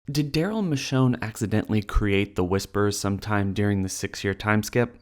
Did Daryl and Michonne accidentally create the Wishiperers sometime during the 6-year time skip?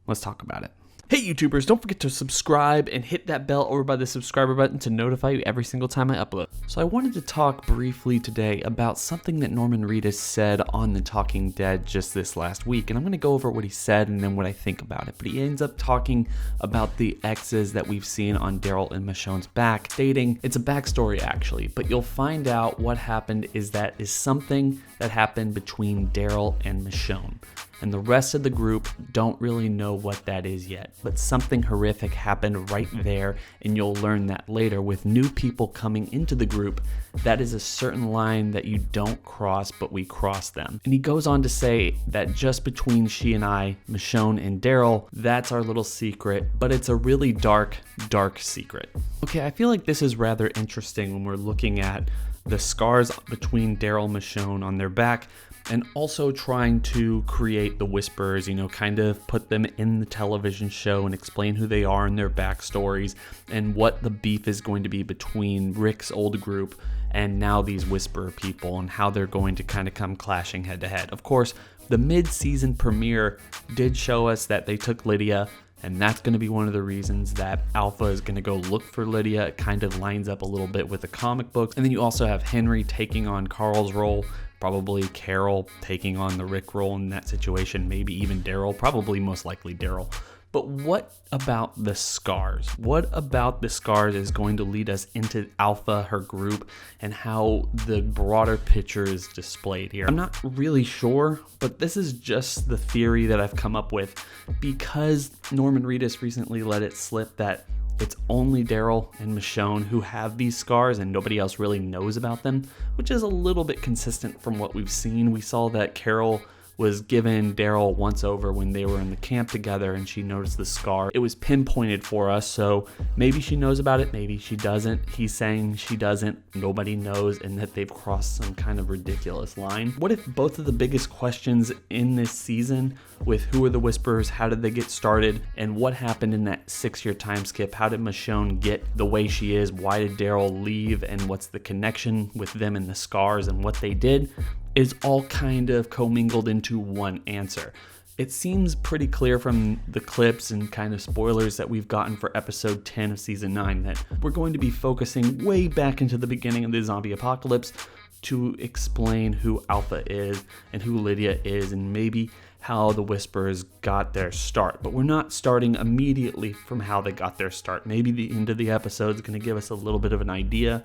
Let's talk about it. Hey YouTubers, don't forget to subscribe and hit that bell over by the subscriber button to notify you every single time I upload. So I wanted to talk briefly today about something that Norman Reedus said on The Talking Dead just this last week, and I'm going to go over what he said and then what I think about it. But he ends up talking about the X's that we've seen on Daryl and Michonne's back, stating it's a backstory actually, but you'll find out what happened is something that happened between Daryl and Michonne. And the rest of the group don't really know what that is yet, but something horrific happened right there, and you'll learn that later with new people coming into the group. That is a certain line that you don't cross, but we cross them. And he goes on to say that just between she and I, Michonne and Daryl, that's our little secret, but it's a really dark, dark secret. Okay, I feel like this is rather interesting when we're looking at the scars between Daryl and Michonne on their back, and also trying to create the Wishiperers, kind of put them in the television show and explain who they are and their backstories and what the beef is going to be between Rick's old group and now these Whisperer people and how they're going to kind of come clashing head to head. Of course, the mid-season premiere did show us that they took Lydia, and that's going to be one of the reasons that Alpha is going to go look for Lydia. It kind of lines up a little bit with the comic books. And then you also have Henry taking on Carl's role, probably Carol taking on the Rick role in that situation, maybe even Daryl, probably most likely Daryl. But what about the scars? What about the scars is going to lead us into Alpha, her group, and how the broader picture is displayed here? I'm not really sure, but this is just the theory that I've come up with because Norman Reedus recently let it slip that it's only Daryl and Michonne who have these scars and nobody else really knows about them, which is a little bit consistent from what we've seen. We saw that Carol was given Daryl once over when they were in the camp together and she noticed the scar. It was pinpointed for us, so maybe she knows about it, maybe she doesn't. He's saying she doesn't, nobody knows, and that they've crossed some kind of ridiculous line. What if both of the biggest questions in this season with who are the Wishiperers, how did they get started, and what happened in that 6-year time skip? How did Michonne get the way she is? Why did Daryl leave, and what's the connection with them and the scars and what they did? Is all kind of commingled into one answer. It seems pretty clear from the clips and kind of spoilers that we've gotten for episode 10 of season 9 that we're going to be focusing way back into the beginning of the zombie apocalypse to explain who Alpha is and who Lydia is and maybe how the Wishiperers got their start. But we're not starting immediately from how they got their start. Maybe the end of the episode is going to give us a little bit of an idea,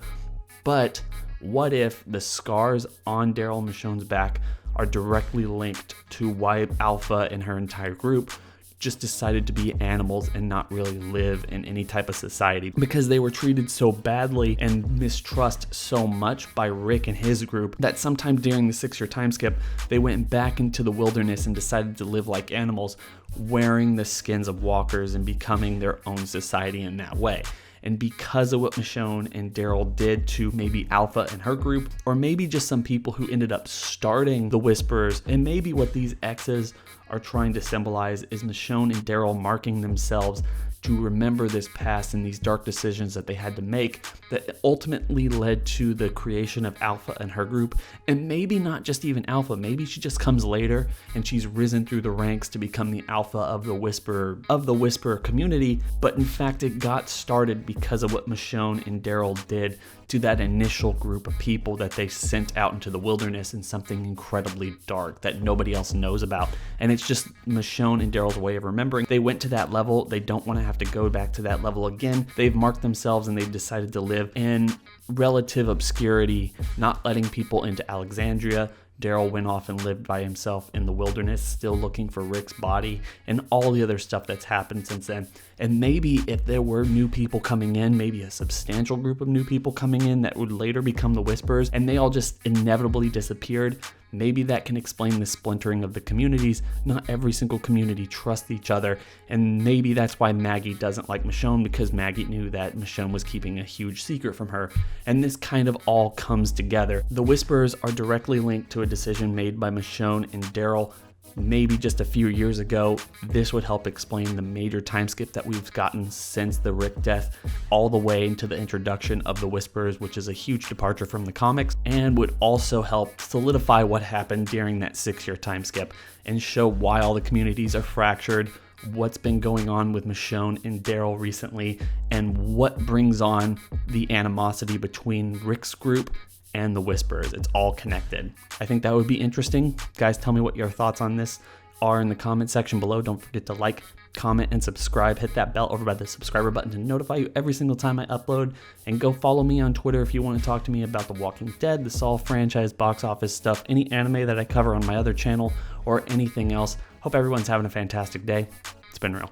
but what if the scars on Daryl and Michonne's back are directly linked to why Alpha and her entire group just decided to be animals and not really live in any type of society because they were treated so badly and mistrust so much by Rick and his group that sometime during the 6-year time skip, they went back into the wilderness and decided to live like animals, wearing the skins of walkers and becoming their own society in that way. And because of what Michonne and Daryl did to maybe Alpha and her group, or maybe just some people who ended up starting the Wishiperers, and maybe what these X's are trying to symbolize is Michonne and Daryl marking themselves to remember this past and these dark decisions that they had to make that ultimately led to the creation of Alpha and her group. And maybe not just even Alpha, maybe she just comes later and she's risen through the ranks to become the Alpha of the Whisperer community, but in fact it got started because of what Michonne and Daryl did to that initial group of people that they sent out into the wilderness in something incredibly dark that nobody else knows about. And it's just Michonne and Daryl's way of remembering. They went to that level. They don't want to have to go back to that level again. They've marked themselves and they've decided to live in relative obscurity, not letting people into Alexandria. Daryl went off and lived by himself in the wilderness, still looking for Rick's body and all the other stuff that's happened since then. And maybe if there were new people coming in, maybe a substantial group of new people coming in that would later become the Wishiperers, and they all just inevitably disappeared, maybe that can explain the splintering of the communities. Not every single community trusts each other, and maybe that's why Maggie doesn't like Michonne, because Maggie knew that Michonne was keeping a huge secret from her. And this kind of all comes together. The Wishiperers are directly linked to a decision made by Michonne and Daryl maybe just a few years ago, this would help explain the major time skip that we've gotten since the Rick death, all the way into the introduction of the Wisperers, which is a huge departure from the comics, and would also help solidify what happened during that 6-year time skip and show why all the communities are fractured, what's been going on with Michonne and Daryl recently, and what brings on the animosity between Rick's group and the Wisperers. It's all connected. I think that would be interesting. Guys, tell me what your thoughts on this are in the comment section below. Don't forget to like, comment, and subscribe. Hit that bell over by the subscriber button to notify you every single time I upload. And go follow me on Twitter if you want to talk to me about The Walking Dead, the Saw franchise, box office stuff, any anime that I cover on my other channel, or anything else. Hope everyone's having a fantastic day. It's been real.